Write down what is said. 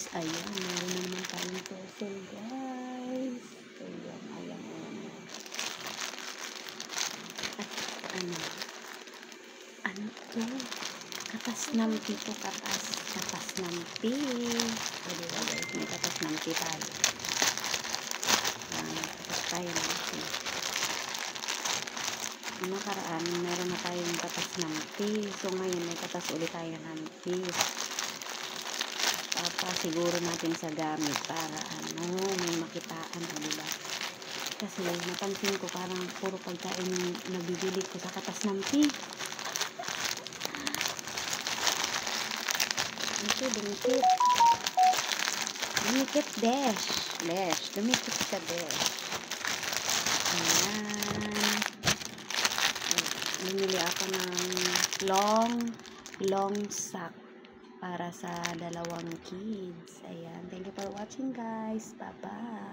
kids. Ayan, meron na naman tayong puzzle, guys. Ayan, ayan, ayan. At ano to? Katas ng pito, katas ng pi. O, diba guys, may katas ng pi tayo. Ayan, katas tayo ng pi. Nakaraan, meron na tayong katas ng pi. So, ngayon, may katas ulit tayo ng pi. Siguro natin sa gamit para may makitaan, o diba? Kasi napansin ko parang puro pagkain yung nabibili ko sa katas ng pi. Ito, dumikit. Dumikit, besh. Dumikit siya, besh. Ayan. Bumili ako ng long sack para sa dalawang kids. Ayan. Thank you for watching, guys. Bye-bye.